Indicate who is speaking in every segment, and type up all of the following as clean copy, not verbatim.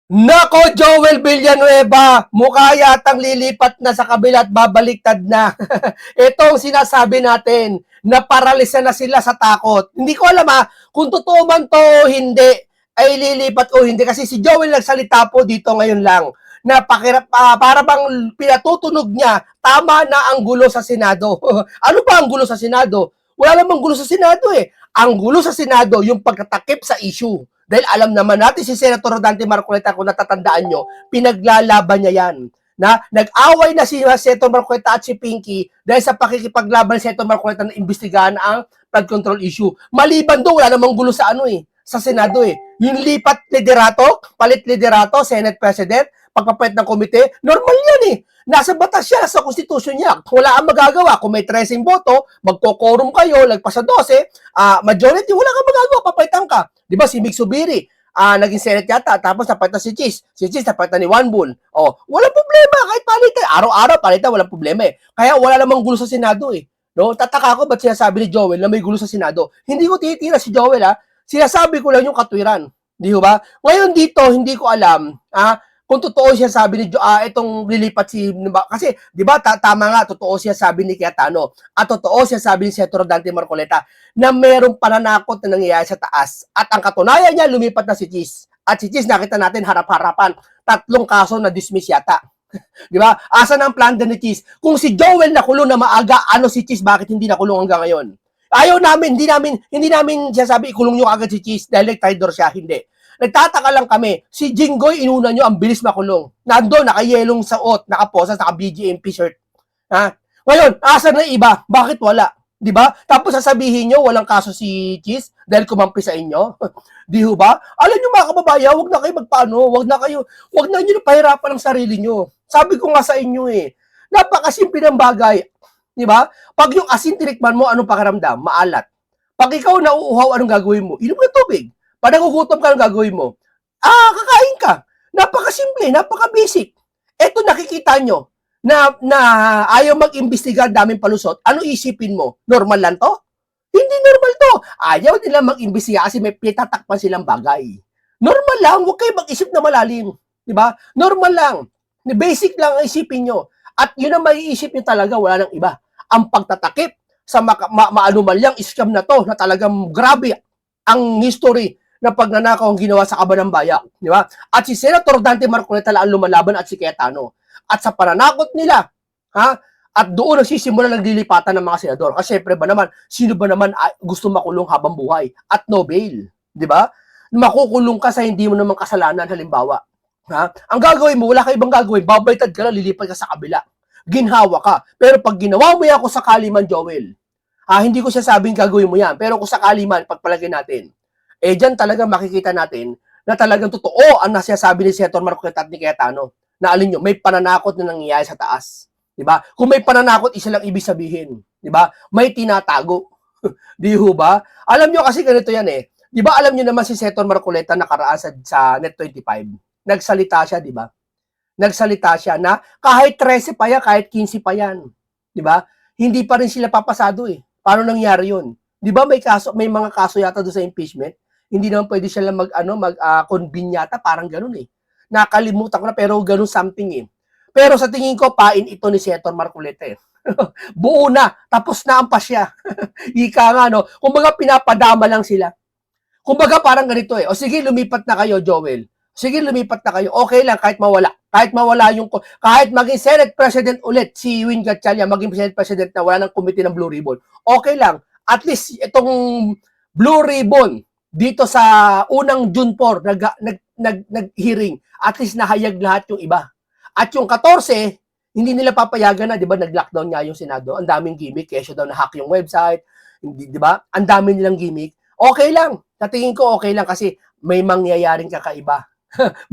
Speaker 1: Nako, Joel Villanueva, mukha yatang lilipat na sa kabila at babaliktad na. Ito ang sinasabi natin, na paralisa na sila sa takot. Hindi ko alam kung totoo man to o hindi, ay lilipat o hindi. Kasi si Joel nagsalita po dito ngayon lang, na para bang pinatutunog niya, tama na ang gulo sa Senado. Ano ba ang gulo sa Senado? Wala namang gulo sa Senado eh. Ang gulo sa Senado, yung pagtatakip sa issue. Dahil alam naman natin si Senator Dante Marcoleta, kung natatandaan nyo, pinaglalaban niya yan. Na nag-away na si Senator Marcoleta at si Pinky dahil sa pakikipaglaban ni Senator Marcoleta na imbestigahan ang flood control issue. Maliban doon, wala namang gulo sa sa Senado eh. Yung lipat liderato, palit liderato, Senate President, pagpapalit ng komite, normal yan eh. Nasa batas siya, sa konstitusyon niya. Wala kang magagawa. Kung may 13 boto, magko-quorum kayo, lagpas sa 12, majority, wala kang magagawa, papalitan ka. Di ba si Mig Subiri, naging Senate yata, tapos napalitan si Cheese. Si Cheese napalitan ni Juan Bull. Oh, walang problema, kahit palitan. Araw-araw palitan, walang problema eh. Kaya wala namang gulo sa Senado eh. No, tataka ko ba't sinasabi ni Joel na may gulo sa Senado. Hindi ko titira si Joel Sinasabi ko lang yung katwiran. Di ba? Ngayon dito, hindi ko alam, kung totoo siya sabi ni itong lilipat kasi 'di ba tama nga, totoo siya sabi ni Cayetano at totoo siya sabi ni Senator Dante Marcoleta na merong pananakot na nangyayari sa taas at ang katunayan niya lumipat na si Cheese at si Cheese nakita natin harap-harapan 3 kaso na dismiss yata. 'Di ba? Asan ang plan din ni Cheese? Kung si Joel nakulong na maaga, ano si Cheese, bakit hindi nakulong hanggang ngayon? Ayaw namin, hindi namin siya sabi ikulong niyo agad si Cheese dahil traitor siya, hindi. Nagtataka lang kami, si Jinggoy inuna nyo, ang bilis makulong. Nando, naka-yelong suot, naka-posas, naka-BGMP shirt. Ngayon, asan na iba? Bakit wala? Di ba? Tapos sasabihin nyo, walang kaso si Cheese dahil kumampi sa inyo. Di ba? Alam nyo mga kababayan, wag na kayo magpaano, wag na nyo pahirapan ang sarili nyo. Sabi ko nga sa inyo napakasimple ng bagay. Di ba? Pag yung asin tinikman mo, anong pakiramdam? Maalat. Pag ikaw nauuhaw, anong gagawin mo? Inom ng tubig. Pag nagugutom ka, gagawin mo? Kakain ka. Napaka-simple, napaka-basic. Eto nakikita nyo, na ayaw mag-imbestiga, daming palusot. Ano isipin mo? Normal lang to? Hindi normal to. Ayaw nila mag-imbestiga kasi may pitatakpan silang bagay. Normal lang, huwag kayo mag-isip na malalim. Diba? Normal lang. Basic lang ang isipin nyo. At yun ang maiisip nyo talaga, wala nang iba. Ang pagtatakip sa maanumalyang scam na to, na talagang grabe ang history na pagnanakaw ang ginawa sa Kabanang Bayak, di ba? At si Senator Dante Marcoleta lang ang lumalaban at si Cayetano. At sa pananakot nila, at doon nagsisimula naglilipatan ng mga senador. Kasi syempre ba naman, sino ba naman gusto makulong habang buhay at no bail, di ba? Makukulong ka sa hindi mo naman kasalanan, halimbawa. Ang gagawin mo, wala ka ibang gagawin, babaytad ka lang, lilipat ka sa kabila. Ginhawa ka. Pero pag ginawa mo yan, kung sakali man, Joel, hindi ko siya sabing gagawin mo yan, pero kung sakali man, pagpalagay natin, dyan talaga makikita natin na talagang totoo ang nasasabi ni Senator Marcoleta at ni Cayetano na alin nyo, may pananakot na nangyayari sa taas. Diba? Kung may pananakot, isa lang ibig sabihin. Diba? May tinatago. Di ba? Alam nyo kasi ganito yan Diba alam nyo naman si Senator Marcoleta nakaraan sa Net25? Nagsalita siya, diba? Nagsalita siya na kahit 13 pa yan, kahit 15 pa yan. Diba? Hindi pa rin sila papasado Paano nangyari yun? Di ba may mga kaso yata doon sa impeachment? Hindi naman pwede siya lang mag-convene yata, parang ganun Nakalimutan ko na, pero ganun something Pero sa tingin ko, pain ito ni Senator Marcoleta Buo na, tapos na ang pasya. Ika nga, no? Kumbaga, pinapadama lang sila. Kumbaga, parang ganito O sige, lumipat na kayo, Joel. Sige, lumipat na kayo. Okay lang, kahit mawala. Kahit mawala kahit maging Senate President ulit, si Win Gatchalian, maging Senate President na wala ng committee ng Blue Ribbon. Okay lang. At least, itong Blue Ribbon, dito sa unang June 4, nag-hearing. At least nahayag lahat yung iba. At yung 14, hindi nila papayagan na, di ba, nag-lockdown nga yung Senado. Ang daming gimmick, kesyo daw na-hack yung website. Di ba? Ang dami nilang gimmick. Okay lang. Sa tingin ko, okay lang kasi may mangyayaring kakaiba.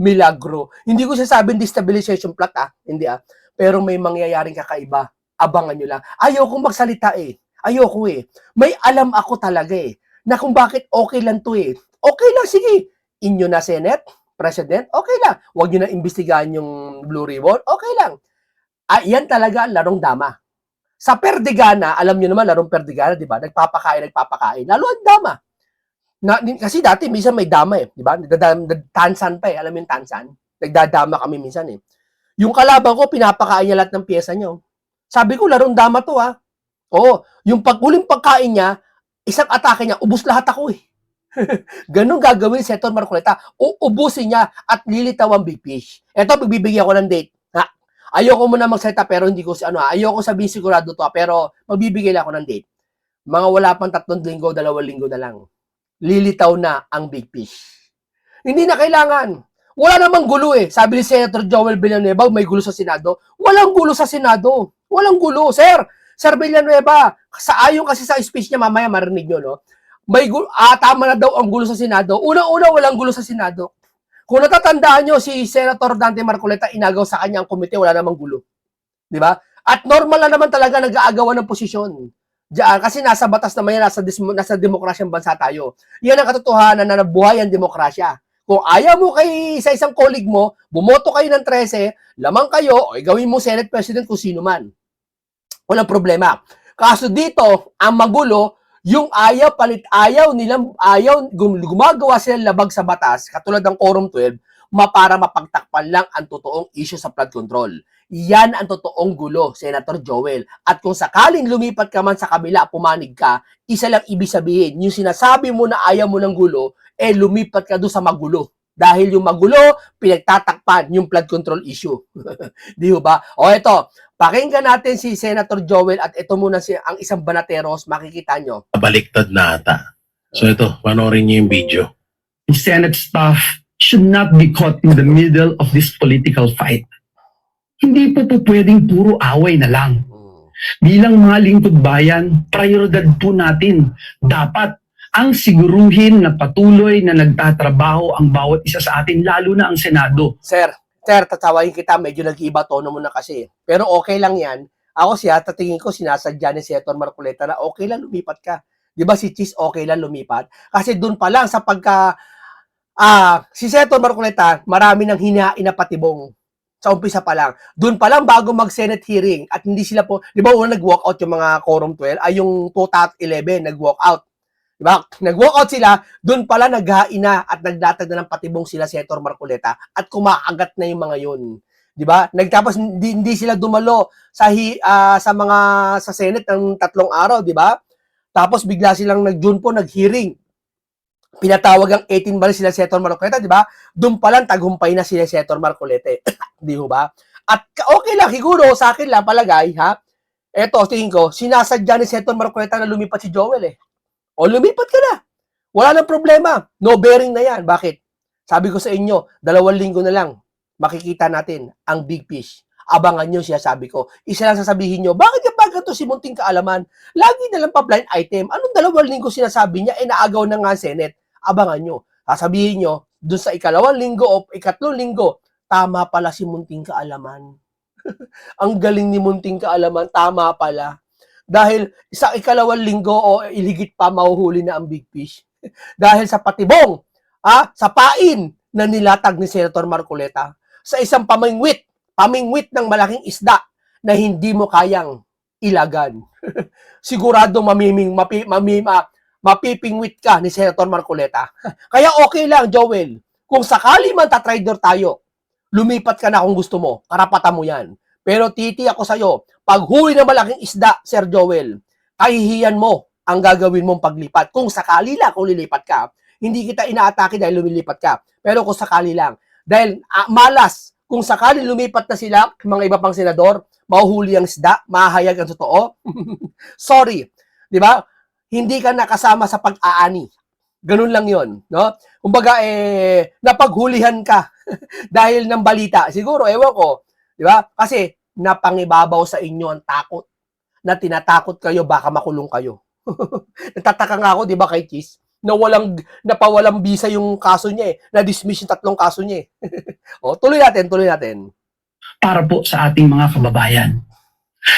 Speaker 1: Milagro. Hindi ko sabing destabilization plot, Hindi, Pero may mangyayaring kakaiba. Abangan nyo lang. Ayoko magsalita, Ayoko, May alam ako talaga, na kung bakit okay lang to, Okay lang, sige. Inyo na Senate, President, okay lang. Huwag nyo na imbestigahan yung Blue Ribbon, okay lang. Yan talaga larong dama. Sa Perdigana, alam nyo naman, larong Perdigana, di ba? Nagpapakain. Lalo ang dama. Kasi dati, minsan may dama di ba? Tansan pa alam mo yung tansan? Nagdadama kami minsan eh. Yung kalaban ko, pinapakain niya lahat ng pyesa niya. Sabi ko, larong dama to ha. Oo, yung huling pagkain niya, isang atake niya, ubus lahat ako eh. Ganun gagawin si Senator Marcoleta. Uubusin niya at lilitaw ang big fish. Ito, pagbibigyan ko ng date. Ha? Ayoko muna magsalita pero hindi ko ayoko sabihin sigurado to pero magbibigay lang ako ng date. Mga wala pang 3 linggo, 2 linggo na lang. Lilitaw na ang big fish. Hindi na kailangan. Wala namang gulo eh. Sabi ni Senator Joel Villanueva, may gulo sa Senado. Walang gulo sa Senado. Walang gulo. Sir Villanueva, ayon kasi sa speech niya, mamaya marinig nyo, no? Tama na daw ang gulo sa Senado. Unang-una, walang gulo sa Senado. Kung natatandaan nyo, si Senator Dante Marcoleta, inagaw sa kanya ang komite, wala namang gulo. Di ba? At normal na naman talaga nag-aagawan ng posisyon. Diyan, kasi nasa batas naman yan, nasa demokrasyang bansa tayo. Yan ang katotohanan na nabuhay ang demokrasya. Kung ayaw mo sa isang colleague mo, bumoto kayo ng 13, lamang kayo, o gawin mo Senate President kung sino man. Walang problema. Kaso dito, ang magulo, yung ayaw gumagawa sila labag sa batas, katulad ng Quorum 12, para mapagtakpan lang ang totoong issue sa flood control. Yan ang totoong gulo, Senator Joel. At kung sakaling lumipat ka man sa kabila, pumanig ka, isa lang ibig sabihin, yung sinasabi mo na ayaw mo ng gulo, lumipat ka doon sa magulo. Dahil yung magulo, pinagtatakpan yung flood control issue. Di ba? O ito, pakinggan natin si Senator Joel at ito muna ang isang banateros, makikita nyo.
Speaker 2: Baliktad na ata. So ito, panoorin niyo yung video.
Speaker 3: The Senate staff should not be caught in the middle of this political fight. Hindi po pwedeng puro away na lang. Bilang mga lingkod bayan, prioridad po natin. Dapat ang siguruhin na patuloy na nagtatrabaho ang bawat isa sa atin, lalo na ang Senado.
Speaker 1: Sir, tatawahin kita, medyo nag-iba tono mo na kasi. Pero okay lang yan. Ako tatingin ko, sinasadya ni Senator Marcoleta na okay lang lumipat ka. Di ba si Cheese okay lang lumipat? Kasi doon pa lang sa si Senator Marcoleta, marami nang hinain na patibong. Sa umpisa pa lang. Doon pa lang bago mag-Senate hearing at hindi sila po, di ba una nag-walk out yung mga Quorum 12, yung 2011 nag-walk out. Di ba? Nag-walk out sila, doon pala naghain na at naglatag na ng patibong sila Senator Marcoleta at kumakagat na yung mga yun. Di ba? Tapos hindi sila dumalo sa Senate ng 3 araw, di ba? Tapos bigla silang nag-June po nag-hearing. Pinatawag ang 18 bali sila Senator Marcoleta, di ba? Doon pa lang tagumpay na sila Senator Marcoleta. Di ba? At okay lang, siguro sa akin lang palagay, ha? Eto, tingin ko, sinasadya ni Senator Marcoleta na lumipat si Joel eh. O lumipat ka na. Wala nang problema. No bearing na yan. Bakit? Sabi ko sa inyo, 2 linggo na lang, makikita natin ang big fish. Abangan nyo siya, sabi ko. Isa lang sasabihin nyo, bakit yung baga to si Munting Kaalaman? Lagi na lang pa blind item. Anong 2 linggo sinasabi niya? Naagaw na nga ang Senate. Abangan nyo. Sasabihin nyo, dun sa 2 linggo o 3 linggo, tama pala si Munting Kaalaman. Ang galing ni Munting Kaalaman, tama pala. Dahil sa 2 linggo o iligit pa, mahuhuli na ang big fish. Dahil sa patibong, sa pain na nilatag ni Senator Marcoleta, sa isang pamingwit ng malaking isda na hindi mo kayang ilagan. Sigurado mapipingwit ka ni Senator Marcoleta. Kaya okay lang, Joel. Kung sakali man tatrader tayo, lumipat ka na kung gusto mo. Karapatan mo yan. Pero titi ako sa'yo, pag huli ng malaking isda, Sir Joel, kahihiyan mo ang gagawin mong paglipat. Kung sakali lang kung lilipat ka, hindi kita inaatake dahil lumilipat ka. Pero kung sakali lang, dahil malas, kung sakali lumipat na sila, mga iba pang senador, mahuhuli ang isda, mahahayag ang totoo. Sorry. Di ba? Hindi ka nakasama sa pag-aani. Ganun lang yon, no? Kumbaga, napaghulihan ka dahil ng balita. Siguro, ewan ko, di ba? Kasi, napangibabaw sa inyo ang takot na tinatakot kayo, baka makulong kayo. Nagtataka nga ako, di ba, kay Cheese, na napawalang bisa yung kaso niya na-dismiss yung 3 kaso niya O, tuloy natin.
Speaker 3: Para po sa ating mga kababayan.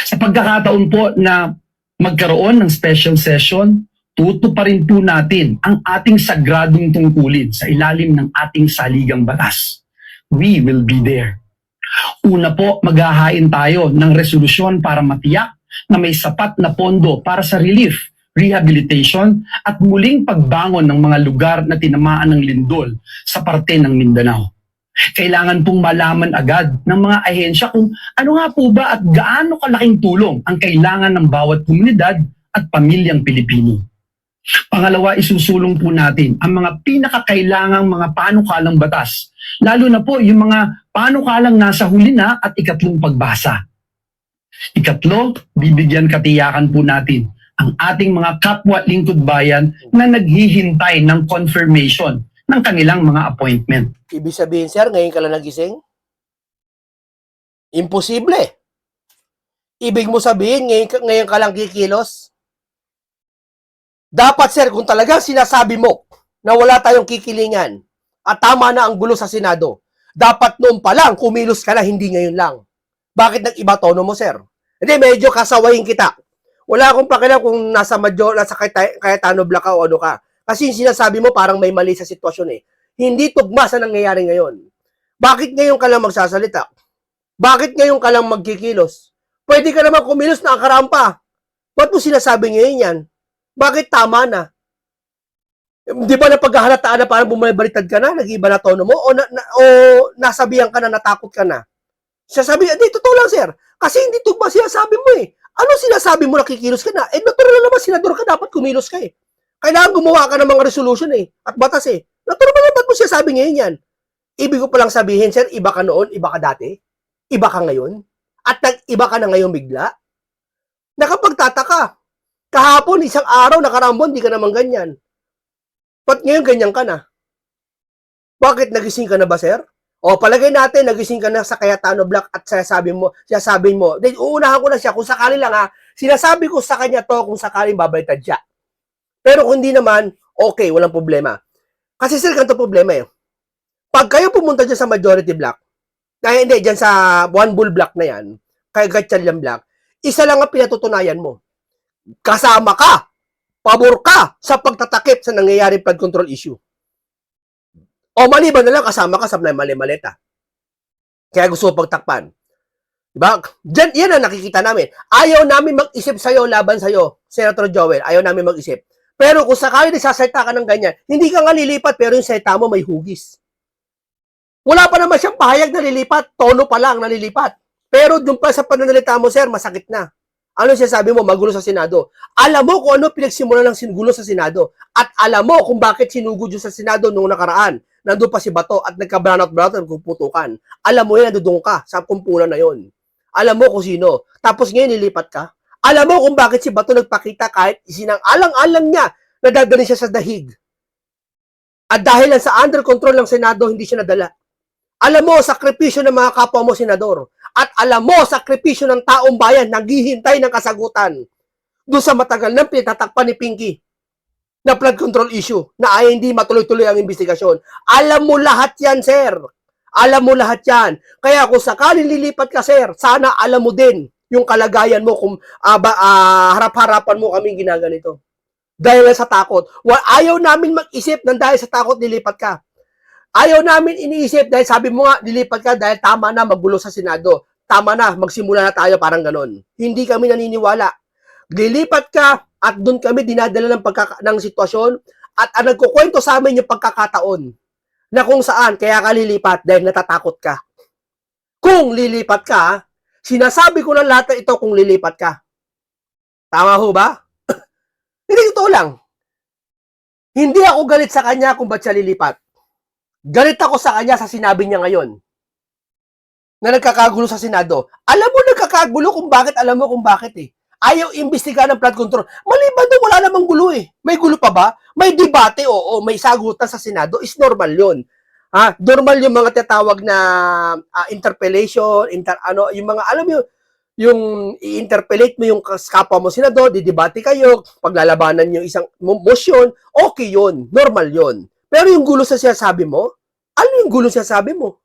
Speaker 3: Sa pagkakataon po na magkaroon ng special session, tutuparin po natin ang ating sagradong tungkulin sa ilalim ng ating saligang batas. We will be there. Una po, maghahain tayo ng resolusyon para matiyak na may sapat na pondo para sa relief, rehabilitation at muling pagbangon ng mga lugar na tinamaan ng lindol sa parte ng Mindanao. Kailangan pong malaman agad ng mga ahensya kung ano nga po ba at gaano kalaking tulong ang kailangan ng bawat komunidad at pamilyang Pilipino. Pangalawa, isusulong po natin ang mga pinakakailangang mga panukalang batas, lalo na po yung mga panukalang nasa huli na at ikatlong pagbasa. Ikatlo, bibigyan katiyakan po natin ang ating mga kapwa lingkod bayan na naghihintay ng confirmation ng kanilang mga appointment.
Speaker 1: Ibig sabihin, sir, ngayon ka lang nagising? Imposible. Ibig mo sabihin, ngayon ka lang kikilos? Dapat, sir, kung talagang sinasabi mo na wala tayong kikilingan at tama na ang gulo sa Senado, dapat noon pa lang kumilos ka na, hindi ngayon lang. Bakit nag-iba tono mo, sir? Hindi, medyo kasawayin kita. Wala akong pakialam kung nasa Cayetano Black ka o ano ka. Kasi yung sinasabi mo parang may mali sa sitwasyon eh. Hindi tugma sa nangyayari ngayon. Bakit ngayon ka lang magsasalita? Bakit ngayon ka lang magkikilos? Pwede ka naman kumilos na akarampa. Ba't mo sinasabi ngayon yan? Bakit tama na? Di ba na paghahalataan na parang bumabaliktad ka na, nag-iba na tono mo, o nasabihan ka na, natakot ka na? Sasabi, hindi, totoo lang, sir. Kasi hindi tugma sinasabi mo eh. Ano sinasabi mo na kikilos ka na? Eh, natural naman, senador ka, dapat kumilos ka eh. Kailangan gumawa ka ng mga resolution eh, at batas eh. Natural naman, ba't mo sinasabi ngayon yan? Ibig ko palang sabihin, sir, iba ka noon, iba ka dati, iba ka ngayon, at nag-iba ka na ngayon bigla. Nakapagtataka. Kahapon, isang araw, nakarambon, di ka naman ganyan. Ba't ngayon ganyan ka na? Bakit nagising ka na ba, sir? O, palagay natin, nagising ka na sa Cayetano Black at sinasabi mo, then uunahan ko na siya, kung sakali lang ha, sinasabi ko sa kanya to kung sakaling babalitad siya. Pero kung hindi naman, okay, walang problema. Kasi sir, ganito problema eh. Pag kayo pumunta dyan sa majority block, kaya hindi, dyan sa one bull block na yan, kaya Gatchalian Block, isa lang ang pinatutunayan mo. Kasama ka, pabor ka sa pagtatakip sa nangyayaring flood control issue. O maliban na lang, kasama ka sa mali-maleta. Kaya gusto mo pagtakpan. Diba? Diyan, yan ang nakikita namin. Ayaw namin mag-isip sa'yo, laban sa'yo, Senator Joel. Ayaw namin mag-isip. Pero kung sakali nagsasalita ka ng ganyan, hindi ka nga lilipat, pero yung salita mo may hugis. Wala pa naman siyang pahayag na lilipat, tono pa lang nalilipat. Pero doon pa sa pananalita mo, sir, masakit na. Ano siya sabi mo? Magulo sa Senado. Alam mo kung ano pinagsimula ng gulo sa Senado. At alam mo kung bakit sinugod yun sa Senado noong nakaraan. Nandun pa si Bato at nagka-brownout at nagpuputukan. Alam mo yan, nandun ka sa kumpulan na yon. Alam mo kung sino. Tapos ngayon nilipat ka. Alam mo kung bakit si Bato nagpakita kahit isinang alang-alang niya na dadalhin siya sa dahig. At dahil lang sa under control ng Senado, hindi siya nadala. Alam mo, sakripisyo ng mga kapwa mo, senador. At alam mo, sakripisyo ng taong bayan, naghihintay ng kasagutan. Doon sa matagal ng pinatatakpan ni Pinky na flood control issue na ay hindi matuloy-tuloy ang investigasyon. Alam mo lahat yan, sir. Alam mo lahat yan. Kaya kung sakaling lilipat ka, sir, sana alam mo din yung kalagayan mo kung harap-harapan mo kaming ginaganito. Dahil sa takot. Ayaw namin mag-isip ng dahil sa takot nilipat ka. Ayaw namin iniisip dahil sabi mo nga, nilipat ka dahil tama na magulo sa Senado. Tama na, magsimula na tayo, parang ganon. Hindi kami naniniwala. Lilipat ka at doon kami dinadala ng sitwasyon at ang nagkukwento sa amin yung pagkakataon na kung saan kaya ka lilipat dahil natatakot ka. Kung lilipat ka, sinasabi ko lang lahat ito kung lilipat ka. Tama ho ba? Hindi, totoo lang. Hindi ako galit sa kanya kung ba't siya lilipat. Galit ako sa kanya sa sinabi niya ngayon na nagkakagulo sa Senado. Alam mo nagkakagulo kung bakit, alam mo kung bakit eh. Ayaw imbestiga ng flood control. Maliban doon, wala namang gulo eh. May gulo pa ba? May debate, oo, may sagutan sa Senado, is normal yun. Normal yung mga tatawag na interpellation, yung mga, alam mo, yung i-interpellate mo yung kapwa mo senador, didebate kayo, paglalabanan yung isang motion, okay yun, normal yun. Pero yung gulo sa sinasabi mo, ano yung gulo sa sinasabi mo?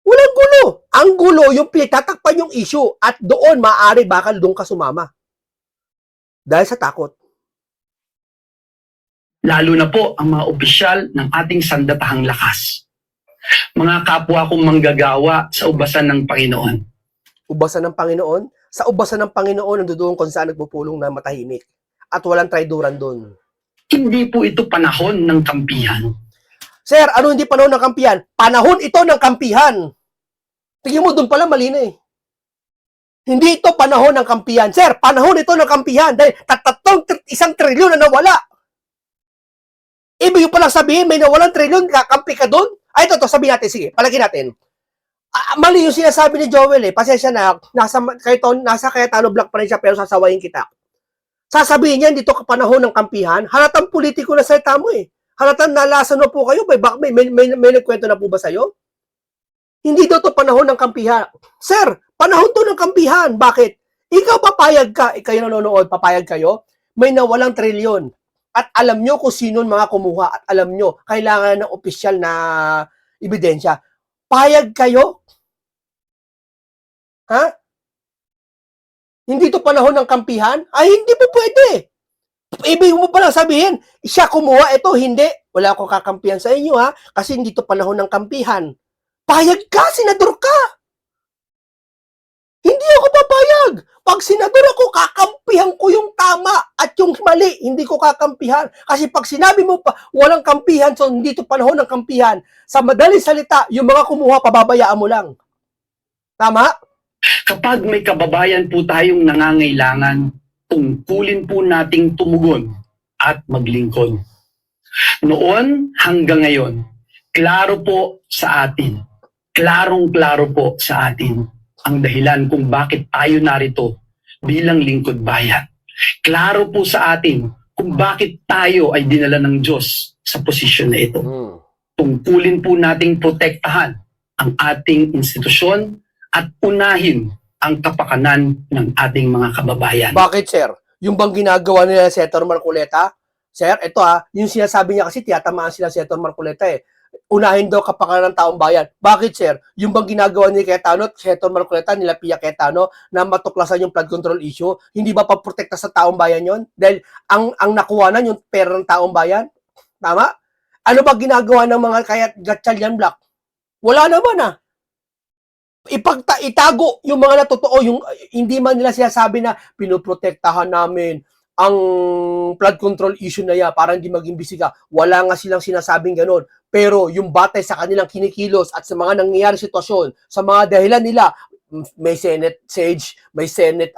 Speaker 1: Walang gulo. Ang gulo, yung pinagtatakpan yung issue at doon, maaari bakal doon ka sumama. Dahil sa takot.
Speaker 3: Lalo na po ang mga opisyal ng ating sandatahang lakas. Mga kapwa kong manggagawa sa ubasan ng Panginoon.
Speaker 1: Ubasan ng Panginoon? Sa ubasan ng Panginoon, nandoon kung saan nagpupulong na matahimik. At walang traidoran doon.
Speaker 3: Hindi po ito panahon ng kampihan.
Speaker 1: Sir, ano hindi panahon ng kampihan? Panahon ito ng kampihan. Tingin mo, doon pala mali na eh. Hindi ito panahon ng kampihan. Sir, panahon ito ng kampihan dahil isang trilyon na nawala. Ibig yung palang sabihin, may nawalang trilyon, kakampi ka doon? Ay, ito, sabihin natin, sige, palagay natin. Mali yung sinasabi ni Joel eh. Pasensya na, nasa Cayetano Black pa rin siya, pero sasawayin kita. Sasabihin niya, dito ka panahon ng kampihan, halatang politiko na salita mo eh. Halatang nalasan mo po kayo, may nagkwento na po ba sa'yo? Hindi daw to panahon ng kampihan. Sir, panahon to ng kampihan. Bakit? Ikaw papayag ka, kayo nanonood, papayag kayo, may nawalang trilyon. At alam nyo kung sino mga kumuha at alam nyo, kailangan ng opisyal na ebidensya. Payag kayo? Ha? Hindi to panahon ng kampihan? Ay, hindi po pwede. Ibig mo palang sabihin, siya kumuha, ito hindi. Wala akong kakampihan sa inyo ha, kasi hindi to panahon ng kampihan. Payag ka, senador ka. Hindi ako papayag. Pag senador ako, kakampihan ko yung tama at yung mali, hindi ko kakampihan. Kasi pag sinabi mo pa, walang kampihan, so hindi to panahon ng kampihan, sa madaling salita, yung mga kumuha, pababayaan mo lang. Tama?
Speaker 3: Kapag may kababayan po tayong nangangailangan, tungkulin po nating tumugon at maglingkod. Noon hanggang ngayon, klaro po sa atin, klarong-klaro po sa atin ang dahilan kung bakit tayo narito bilang lingkod bayan. Klaro po sa atin kung bakit tayo ay dinala ng Diyos sa posisyon na ito. Tungkulin po nating protektahan ang ating institusyon at unahin ang kapakanan ng ating mga kababayan.
Speaker 1: Bakit, sir? Yung bang ginagawa nila Senator Marcoleta? Sir, ito yung sinasabi niya kasi tiyatamaan sila Senator Marcoleta eh. Unahin daw kapakanan ng taong bayan. Bakit, sir? Yung bang ginagawa ni Cayetano, Senator Marcoleta, nila Pia Cayetano, na matuklasan yung flood control issue, hindi ba paprotekta sa taong bayan yon? Dahil ang nakuha yung pera ng taong bayan? Tama? Ano ba ginagawa ng mga Gatchalian Black? Wala naman itago yung mga natotoo, yung hindi man nila sinasabi na pinoprotektahan namin ang flood control issue na yan para hindi maging bisika. Wala nga silang sinasabing ganun. Pero yung batay sa kanilang kinikilos at sa mga nangyayari sitwasyon, sa mga dahilan nila, may Senate siege, may Senate,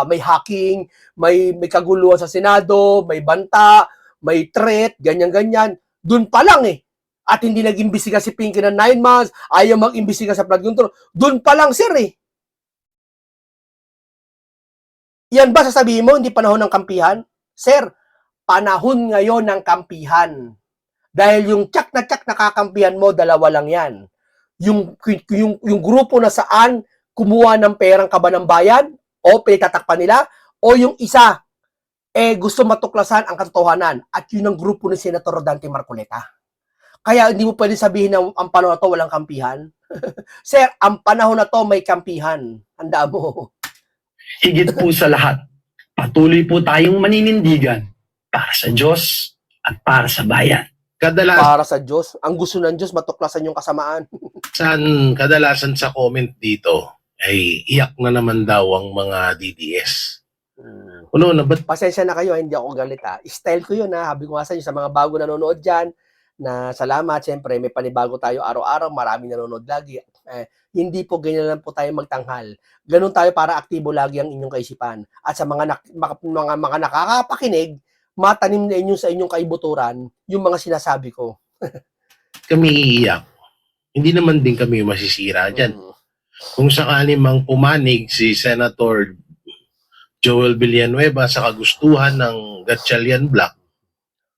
Speaker 1: may hacking, may kaguluhan sa Senado, may banta, may threat, ganyan-ganyan. Doon pa lang At hindi nag-imbestiga si Pinky ng 9 months, ayaw mag-imbestiga sa flood control. Doon pa lang, sir Yan ba sasabihin mo, hindi panahon ng kampihan? Sir, panahon ngayon ng kampihan. Dahil yung tsak na kakampihan mo, dalawa lang yan. Yung grupo na saan kumuha ng perang kaba ng bayan, o pinitatakpan nila, o yung isa, gusto matuklasan ang katotohanan. At yun ang grupo ni Senator Rodante Marcoleta. Kaya hindi mo pwede sabihin na ang panahon na to walang kampihan. Sir, ang panahon na to may kampihan. Handa mo.
Speaker 3: Higit po sa lahat, patuloy po tayong maninindigan para sa Diyos at para sa bayan.
Speaker 1: Para sa Diyos. Ang gusto ng Diyos, matuklasan yung kasamaan.
Speaker 2: Kadalasan sa comment dito ay iyak na naman daw ang mga DDS. Ano na ba't
Speaker 1: Pasensya na kayo, hindi ako galit Style ko yun Habi ko nga sa inyo, sa mga bago nanonood dyan, na salamat, siyempre may panibago tayo araw-araw, maraming nanonood lagi. Hindi po ganyan lang po tayo magtanghal. Ganun tayo para aktibo lagi ang inyong kaisipan. At sa mga nakakapakinig, matanim na inyo sa inyong kaibuturan yung mga sinasabi ko.
Speaker 2: kami iiyak? Hindi naman din kami masisira dyan. Kung sakali mang pumanig si Senator Joel Villanueva sa kagustuhan ng Gatchalian Black,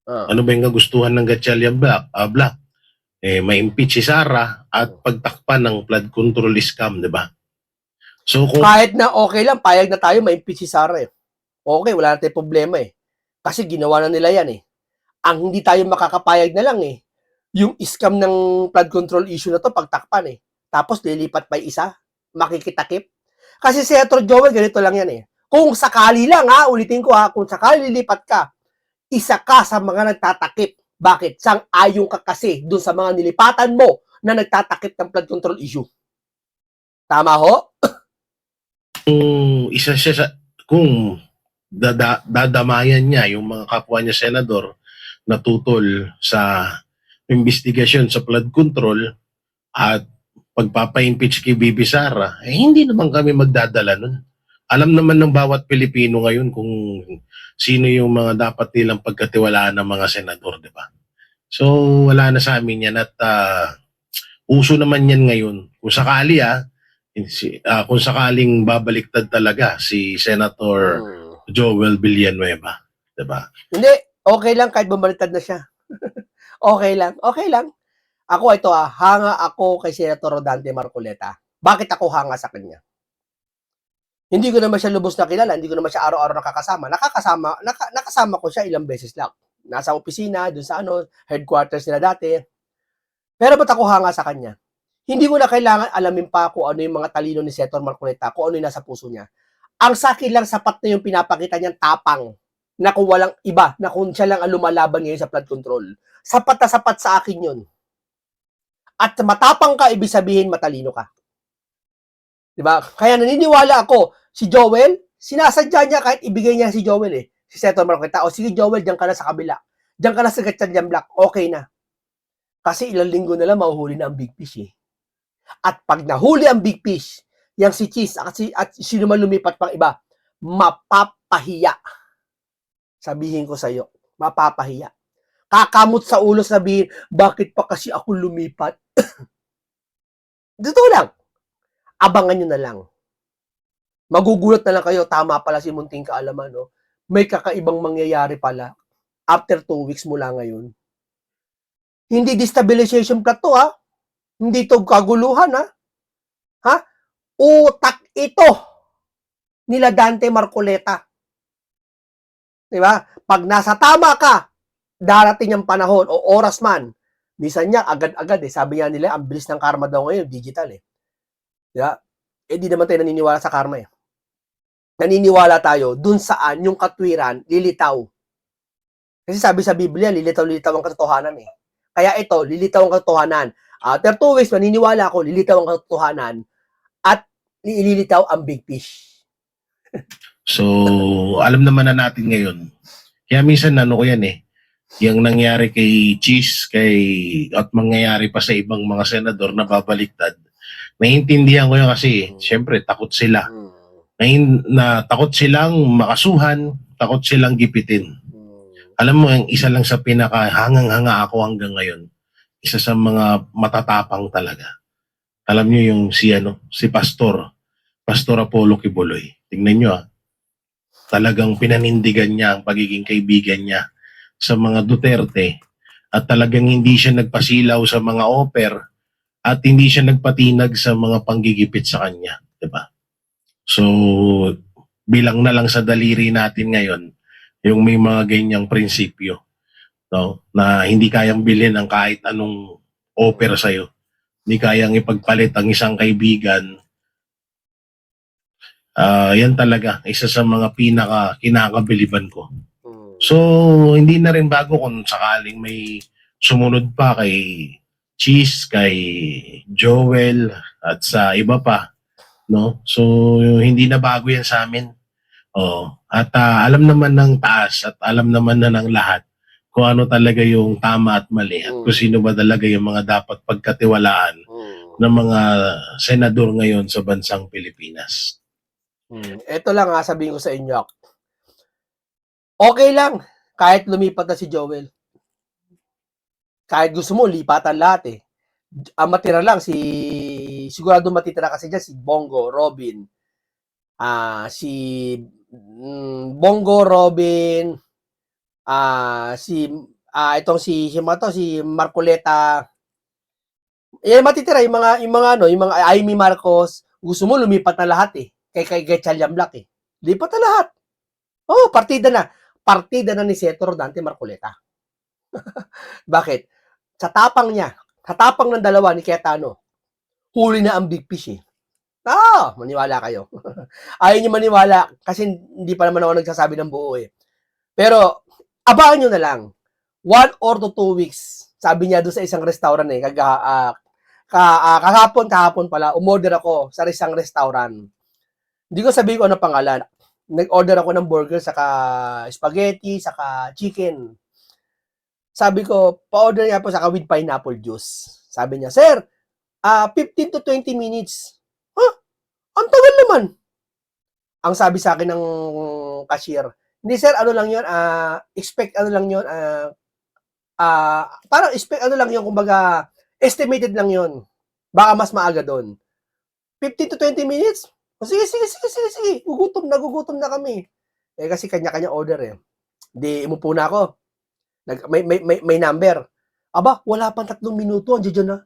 Speaker 2: ano ba yung kagustuhan ng Gatchalian Black? Ma-impeach si Sara at pagtakpan ng flood control scam, di ba? So kung
Speaker 1: Kahit na okay lang, payag na tayo, ma-impeach si Sara Okay, wala na tayong problema Kasi ginawa na nila yan Ang hindi tayo makakapayag na lang yung scam ng flood control issue na to, pagtakpan Tapos lilipat pa isa, makikitakip. Kasi si Senator Joel, ganito lang yan Kung sakali lang ulitin ko kung sakali lilipat ka, isa ka sa mga nagtatakip. Bakit? Sang-ayon ka kasi dun sa mga nilipatan mo na nagtatakip ng flood control issue. Tama ho?
Speaker 2: isa siya sa, kung dadamayan niya yung mga kapwa niya senador na tutol sa investigasyon sa flood control at pagpapa-impeach kay Bibi Sara, hindi naman kami magdadala nun. Alam naman ng bawat Pilipino ngayon kung sino yung mga dapat nilang pagkatiwalaan ng mga senador, di ba? So, wala na sa amin yan at uso naman yan ngayon. Kung sakali kung sakaling babaliktad talaga si Senator Joel Villanueva, di ba?
Speaker 1: Hindi, okay lang kahit bumaliktad na siya. Okay lang, okay lang. Ako ito hanga ako kay Senator Rodante Marcoleta. Bakit ako hanga sa kanya? Hindi ko naman siya lubos na kilala, hindi ko naman siya araw-araw nakakasama ko siya ilang beses lang. Nasa opisina, dun sa headquarters nila dati. Pero ba't ako hanga sa kanya? Hindi ko na kailangan alamin pa kung ano yung mga talino ni Senator Marcoleta, kung ano yung nasa puso niya. Ang sa akin lang sapat na yung pinapakita niyang tapang na kung walang iba, na kung siya lang ang lumalaban ngayon sa flood control. Sapat na sapat sa akin yun. At matapang ka, ibig sabihin matalino ka. Diba? Kaya naniniwala ako, si Joel, sinasadya niya kahit ibigay niya si Joel si Senator Marcoleta, o sige Joel, diyan ka na sa kabila. Diyan ka na sa Gatchalian Block, okay na. Kasi ilang linggo na lang mahuhuli na ang big fish At pag nahuli ang big fish, yang si Cheese at sino man lumipat pang iba, mapapahiya. Sabihin ko sa iyo, mapapahiya. Kakamot sa ulo sabihin, bakit pa kasi ako lumipat? Dito lang. Abangan nyo na lang. Magugulat na lang kayo, tama pala si Munting Kaalaman, no? May kakaibang mangyayari pala after 2 weeks mula ngayon. Hindi destabilization plot to, Hindi to kaguluhan, Utak ito nila Dante Marcoleta. Diba? Pag nasa tama ka, darating ang panahon o oras man, minsan niya agad-agad sabi nga nila, ang bilis ng karma daw ngayon, digital Diba? Di naman tayo naniniwala sa karma Naniniwala tayo dun saan yung katwiran lilitaw. Kasi sabi sa Biblia, lilitaw-lilitaw ang katotohanan Kaya ito, lilitaw ang katotohanan. After 2 weeks, maniniwala ako, lilitaw ang katotohanan at lilitaw ang big fish.
Speaker 2: So, alam naman na natin ngayon. Kaya minsan ko yan yung nangyari kay Cheese, at mangyayari pa sa ibang mga senador na babaliktad. Naiintindihan ko yan kasi, syempre, takot sila. Takot silang makasuhan, takot silang gipitin. Alam mo, ang isa lang sa pinakahangang-hanga ako hanggang ngayon, isa sa mga matatapang talaga. Alam niyo yung si Pastor Apollo Kibuloy. Tingnan niyo talagang pinanindigan niya ang pagiging kaibigan niya sa mga Duterte at talagang hindi siya nagpasilaw sa mga offer at hindi siya nagpatinag sa mga panggigipit sa kanya, 'di ba? So, bilang na lang sa daliri natin ngayon yung may mga ganyang prinsipyo, no? Na hindi kayang bilhin ng kahit anong offer sa iyo. Hindi kayang ipagpalit ang isang kaibigan. Yan talaga isa sa mga kinakabiliban ko. So, hindi na rin bago kung sakaling may sumunod pa kay Cheese, kay Joel, at sa iba pa, no? So, hindi na bago yan sa amin. At alam naman ng taas at alam naman na ng lahat kung ano talaga yung tama at mali at kung sino ba talaga yung mga dapat pagkatiwalaan ng mga senador ngayon sa bansang Pilipinas.
Speaker 1: Ito lang sabihin ko sa inyo. Okay lang kahit lumipat na si Joel. Kahit gusto mo, lipatan lahat Ang matira lang, sigurado matitira kasi dyan si Bongo, Robin. Bongo, Robin, itong si Marcoleta. Matitira yung mga Amy Marcos. Gusto mo lumipat na lahat kay Gatchalian Block Lipat na lahat. Partida na. Partida na ni Senator Dante Marcoleta. Bakit? Sa tapang niya, sa tapang ng dalawa ni Cayetano, huli na ang big fish maniwala kayo. Ayaw niyo maniwala kasi hindi pa naman ako nagsasabi ng buo Pero, abangan nyo na lang. 1 or 2 weeks. Sabi niya doon sa isang restaurant kahapon pala, umorder ako sa isang restaurant. Hindi ko sabihin ko ano pangalan. Nag-order ako ng burger, saka spaghetti, saka chicken. Sabi ko, pa-order niya po sa with pineapple juice. Sabi niya, sir, 15 to 20 minutes. Huh? Ang tagal naman. Ang sabi sa akin ng cashier, hindi sir, ano lang yun, expect ano lang yun, parang expect ano lang yun, kumbaga, estimated lang yun. Baka mas maaga doon. 15 to 20 minutes? Sige. Nagugutom na kami. Eh, kasi kanya-kanya order eh. Di, umupo na ako. May number. Aba, wala pang 3 minuto, andiyan na.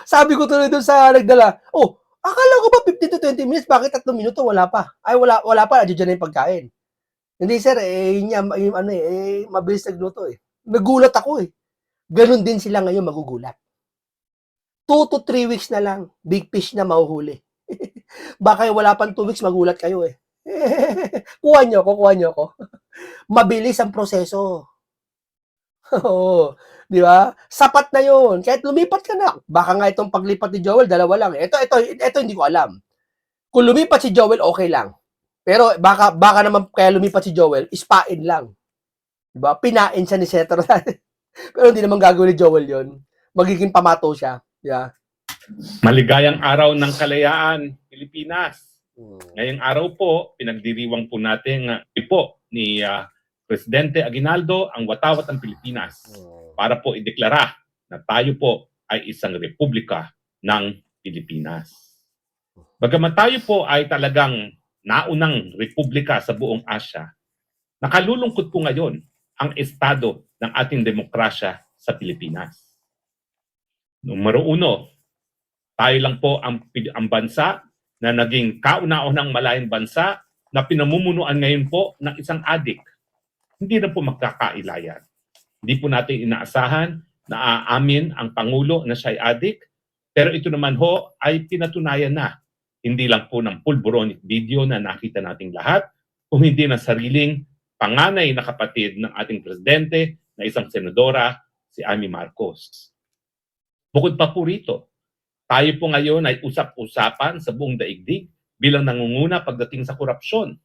Speaker 1: Sabi ko tuloy doon sa nagdala, oh, akala ko ba 15 to 20 minutes, bakit 3 minuto, wala pa. Ay, wala pa, andiyan na yung pagkain. Hindi sir, mabilis nagluto eh. Nagulat ako eh. Ganon din sila ngayon magugulat. 2 to 3 weeks na lang, big fish na mahuhuli. Baka wala pang 2 weeks, magulat kayo eh. kuha nyo ko. Mabilis ang proseso. Oo, di ba? Sapat na yun. Kahit lumipat ka na. Baka nga itong paglipat ni Joel, dalawa lang. Ito hindi ko alam. Kung lumipat si Joel, okay lang. Pero baka naman kaya lumipat si Joel, ispain lang. Di ba? Pinain siya ni Senator. Pero hindi naman gagawin ni Joel yon. Magiging pamato siya. Yeah.
Speaker 4: Maligayang araw ng kalayaan, Pilipinas. Ngayong araw po, pinagdiriwang po natin po ni Presidente Aguinaldo ang watawat ng Pilipinas para po ideklara na tayo po ay isang republika ng Pilipinas. Bagaman tayo po ay talagang naunang republika sa buong Asya, nakalulungkot po ngayon ang estado ng ating demokrasya sa Pilipinas. Numero 1, tayo lang po ang bansa na naging kauna-unang malayang bansa na pinamumunuan ngayon po ng isang adik. Hindi na po magkakailayan. Hindi po natin inaasahan na aamin ang Pangulo na siya ay adik, pero ito naman ho ay pinatunayan na. Hindi lang po ng pulboronic video na nakita nating lahat, kung hindi na sariling panganay na kapatid ng ating presidente na isang senadora, si Amy Marcos. Bukod pa po rito, tayo po ngayon ay usap-usapan sa buong daigdig bilang nangunguna pagdating sa korupsyon.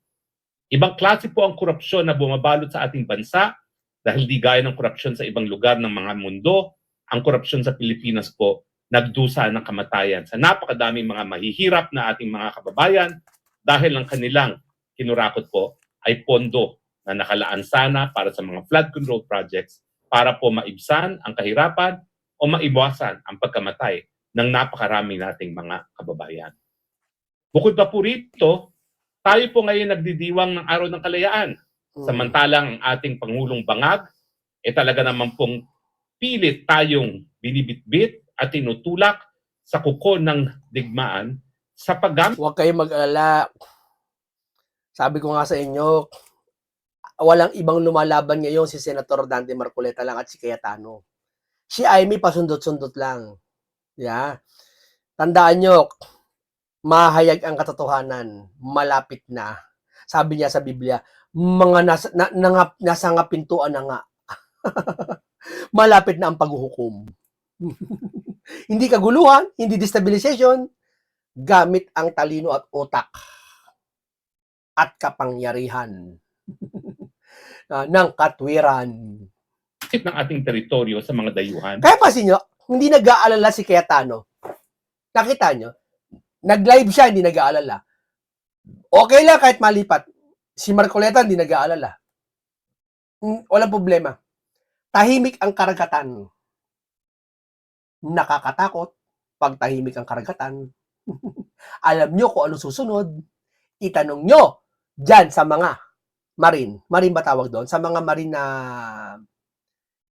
Speaker 4: Ibang klase po ang korupsyon na bumabalot sa ating bansa dahil di gaya ng korupsyon sa ibang lugar ng mga mundo, ang korupsyon sa Pilipinas po nagdusa ng kamatayan sa napakadaming mga mahihirap na ating mga kababayan dahil ang kanilang kinurakot po ay pondo na nakalaan sana para sa mga flood control projects para po maibsan ang kahirapan o maiwasan ang pagkamatay ng napakarami nating mga kababayan. Bukod pa po rito, tayo po ngayon nagdidiwang ng Araw ng Kalayaan. Samantalang ang ating Pangulong Bangag, talaga naman pong pilit tayong binibitbit at tinutulak sa kuko ng digmaan sa paggamit.
Speaker 1: Huwag kayong mag-alala. Sabi ko nga sa inyo, walang ibang lumalaban ngayon si Senator Dante Marcoleta lang at si Cayetano. Si Amy pasundot-sundot lang. Yeah. Tandaan nyo, mahayag ang katotohanan, malapit na. Sabi niya sa Biblia, mga nasa nga pintuan na nga. Malapit na ang paghuhukom. Hindi kaguluhan, hindi destabilization, gamit ang talino at utak at kapangyarihan ng katwiran
Speaker 4: ng ating teritoryo sa mga dayuhan.
Speaker 1: Kaya pansin nyo, hindi nag-aalala si Cayetano. Nakita nyo? Nag-live siya, hindi nag-aalala. Okay lang kahit malipat. Si Marcoleta hindi nag-aalala. Walang problema. Tahimik ang karagatan. Nakakatakot pag tahimik ang karagatan. Alam nyo kung ano susunod. Itanong nyo dyan sa mga marine. Marine ba tawag doon? Sa mga marine na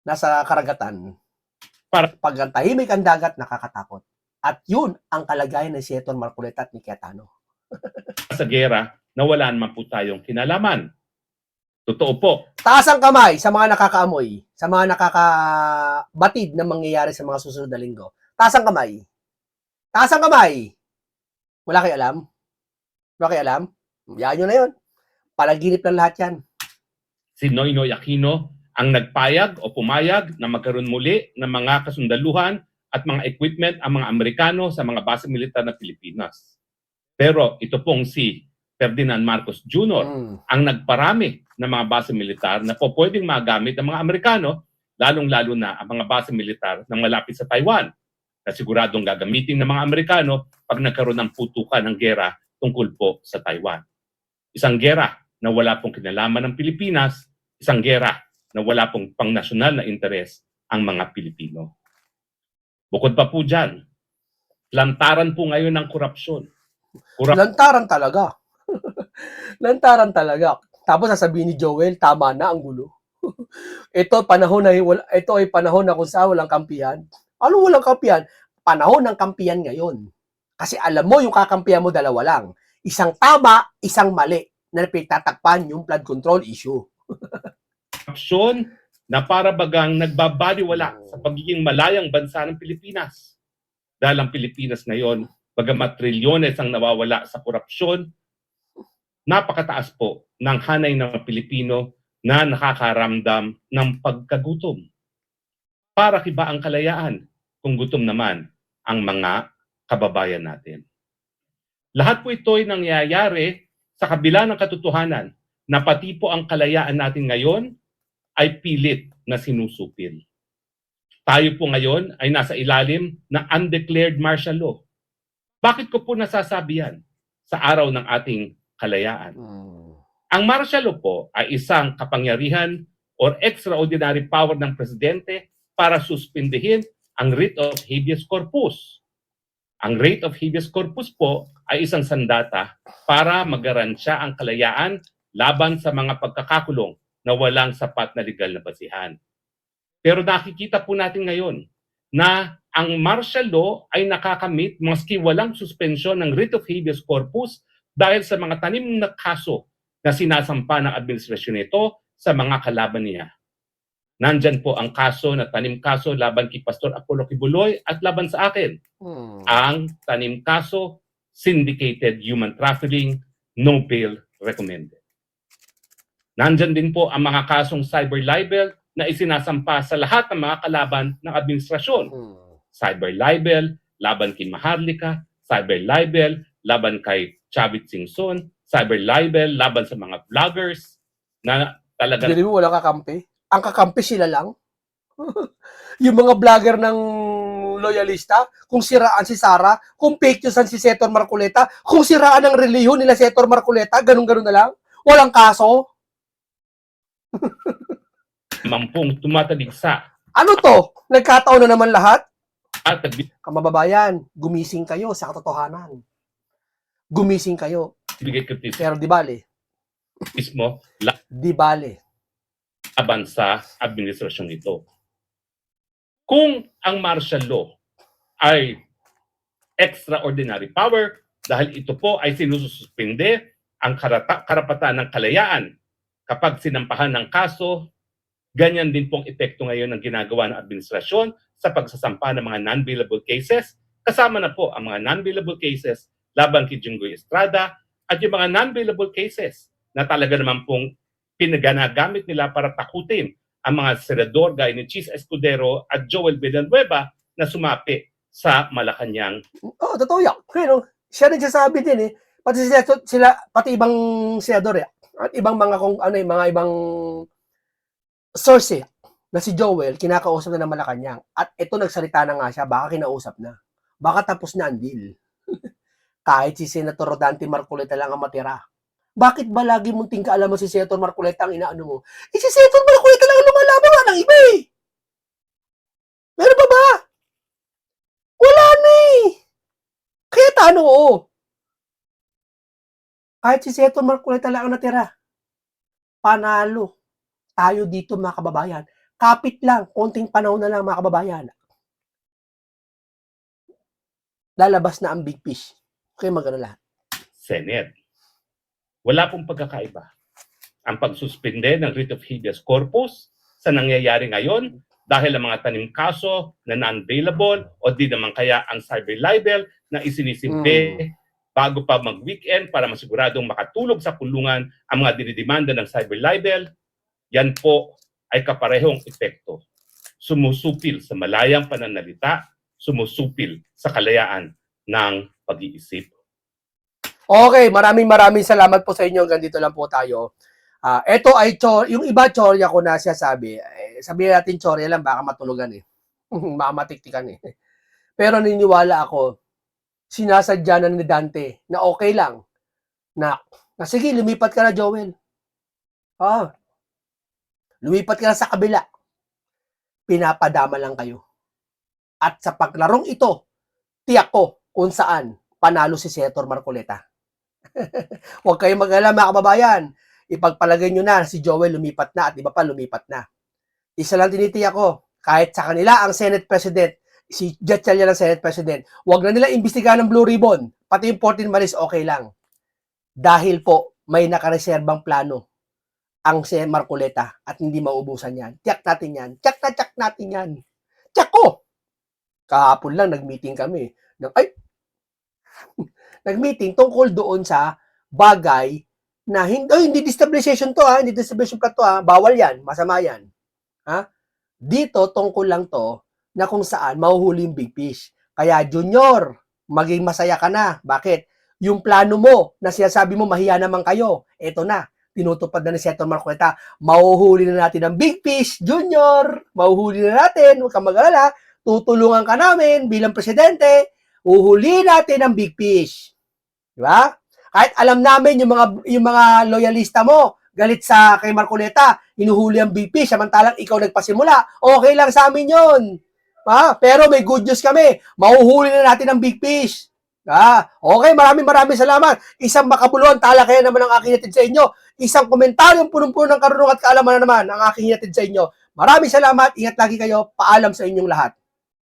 Speaker 1: nasa karagatan. Pag ang tahimik ang dagat, nakakatakot. At yun ang kalagayan ni Senator Marcoleta at ni Cayetano.
Speaker 4: Sa gera na wala naman po tayong kinalaman. Totoo po.
Speaker 1: Taas ang kamay sa mga nakakaamoy, sa mga nakakabatid na mangyayari sa mga susunod na linggo. Taas ang kamay. Taas ang kamay. Wala kayo alam? Wala kayo alam? Yan nyo na yun. Palaginip ng lahat yan.
Speaker 4: Si Noynoy Aquino ang nagpayag o pumayag na magkaroon muli ng mga kasundaluhan at mga equipment ang mga Amerikano sa mga base militar ng Pilipinas. Pero ito pong si Ferdinand Marcos Jr. ang nagparami ng mga base militar na po pwedeng magamit ng mga Amerikano, lalong-lalo na ang mga base militar na malapit sa Taiwan, na siguradong gagamitin ng mga Amerikano pag nagkaroon ng putukan ng gera tungkol po sa Taiwan. Isang gera na wala pong kinalaman ng Pilipinas, isang gera na wala pong pangnasyonal na interes ang mga Pilipino. Bukod pa po dyan, lantaran po ngayon ng korupsyon.
Speaker 1: Lantaran talaga. Lantaran talaga. Tapos sasabihin ni Joel, tama na ang gulo. Ito ay panahon na kung saan walang kampihan. Ano walang kampihan? Panahon ng kampihan ngayon. Kasi alam mo, yung kakampihan mo dalawa lang. Isang tama, isang mali na pinagtatakpan yung flood control issue.
Speaker 4: Korupsyon na para bagang nagbabaliwala sa pagiging malayang bansa ng Pilipinas. Dahil ang Pilipinas ngayon, bagamat trilyones ang nawawala sa korupsyon, napakataas po ng hanay ng mga Pilipino na nakakaramdam ng pagkagutom. Para kiba ang kalayaan kung gutom naman ang mga kababayan natin. Lahat po ito ay nangyayari sa kabila ng katotohanan na pati po ang kalayaan natin ngayon ay pilit na sinusupil. Tayo po ngayon ay nasa ilalim ng undeclared martial law. Bakit ko po nasasabi yan sa araw ng ating kalayaan? Ang martial law po ay isang kapangyarihan or extraordinary power ng presidente para suspindihin ang writ of habeas corpus. Ang writ of habeas corpus po ay isang sandata para magaransya ang kalayaan laban sa mga pagkakakulong na walang sapat na legal na basihan. Pero nakikita po natin ngayon na ang martial law ay nakakamit maski walang suspensyon ng writ of habeas corpus dahil sa mga tanim na kaso na sinasampa ng administrasyon nito sa mga kalaban niya. Nandyan po ang kaso na tanim kaso laban kay Pastor Apollo Kibuloy at laban sa akin. Ang tanim kaso, syndicated human trafficking, no bail recommended. Nandyan din po ang mga kasong cyber libel na isinasampa sa lahat ng mga kalaban ng administrasyon. Cyber libel, laban kay Maharlika, cyber libel, laban kay Chavit Singson, cyber libel, laban sa mga vloggers na talaga...
Speaker 1: Hindi mo wala kakampi? Ang kakampi sila lang? Yung mga vlogger ng loyalista, kung siraan si Sara, kung fake news si Setor Marcoleta, kung siraan ang reliyon nila Setor Marcoleta, ganun-ganun na lang? Walang kaso?
Speaker 4: Mampung tumataligsa
Speaker 1: Ano to? Nagkataon na naman lahat?
Speaker 4: at
Speaker 1: Kamababayan, gumising kayo sa katotohanan. Gumising kayo.
Speaker 4: nagbibigay kritismo
Speaker 1: Pero di bale. Di bale.
Speaker 4: laban sa administrasyon ito. Kung ang martial law ay extraordinary power dahil ito po ay sinususpinde ang karapatan ng kalayaan kapag sinampahan ng kaso, ganyan din pong epekto ngayon ng ginagawa ng administrasyon sa pagsasampa ng mga non-bailable cases. Kasama na po ang mga non-bailable cases laban kay Jinggoy Estrada at yung mga non-bailable cases na talaga naman pong pinaganagamit nila para takutin ang mga senador gaya ni Chis Escudero at Joel Villanueva na sumapi sa Malacanang.
Speaker 1: Oo, totoo yan. Pero, siya nagsasabi din eh. Pati ibang senador eh. At ibang mga mga ibang source eh, na si Joel, kinakausap na ng Malacanang. At ito nagsalita na nga siya, baka kinausap na. Baka tapos na ang deal. Kahit si Senator Rodante Marcoleta lang ang matira. Bakit ba lagi mong tingkaalaman si Senator Marcoleta ang inaano mo? Si Senator Marcoleta lang ang lumalaban nga ng iba eh. Meron pa ba? Wala na eh. Kaya tanong oo. Kahit si Senator Marcoleta lang ang natira. Panalo. Tayo dito mga kababayan. Kapit lang. Konting panahon na lang mga kababayan. Lalabas na ang big fish. Okay, magano lahat.
Speaker 4: Senate. Wala pong pagkakaiba ang pagsuspinde ng writ of habeas corpus sa nangyayari ngayon dahil ang mga tanim kaso na non-bailable o di naman kaya ang cyber libel na isinisimpe bago pa mag-weekend para masiguradong makatulog sa kulungan ang mga dinidemanda ng cyber libel, yan po ay kaparehong epekto. Sumusupil sa malayang pananalita, sumusupil sa kalayaan ng pag-iisip.
Speaker 1: Okay, maraming salamat po sa inyo. Hanggang dito lang po tayo. Ito ay yung iba tsorya ko na siya sabi. Sabihin natin tsorya lang, baka matulugan eh. Baka matiktikan eh. Pero niniwala ako, sinasadya na ni Dante na okay lang. Na sige, lumipat ka na, Joel. Lumipat ka na sa kabila. Pinapadama lang kayo. At sa paglarong ito, tiyak ko kung saan panalo si Senator Marcoleta. Huwag kayong mag-alala mga kababayan. Ipagpalagay nyo na si Joel lumipat na at iba pa lumipat na. Isa lang tinitiyak ko, kahit sa kanila ang Senate President, si Gatchalian ang Senate President, huwag na nila imbestigahan ng Blue Ribbon, pati yung 14 Maris okay lang. Dahil po, may nakareserbang plano ang si Marcoleta at hindi maubusan yan. Tiyak natin yan. Tiyak natin yan. Tiyak ko! Kahapon lang, nag-meeting kami. Nag-meeting tungkol doon sa bagay na hindi destabilization to ha, hindi destabilization plot to ha, bawal yan, masama yan. Ha? Dito, tungkol lang to na kung saan mahuhuli yung big fish. Kaya Junior, maging masaya ka na. Bakit? Yung plano mo na sinasabi mo mahiya naman kayo, eto na, tinutupad na ni Senator Marcoleta, mahuhuli na natin ang big fish, Junior, mahuhuli na natin, huwag kang mag-alala, tutulungan ka namin bilang presidente, uhuli natin ang big fish. Di ba? Kahit alam namin yung mga loyalista mo, galit sa kay Marcoleta, hinuhuli ang big fish, samantalang ikaw nagpasimula, okay lang sa amin yun. Pero may good news kami, mahuhuli na natin ang big fish. Okay, maraming salamat. Isang makabuluhan talakayan naman ang aking hatid sa inyo. Isang komentaryong punong-puno ng karunungan at kaalaman na naman ang aking hatid sa inyo. Maraming salamat. Ingat lagi kayo. Paalam sa inyong lahat.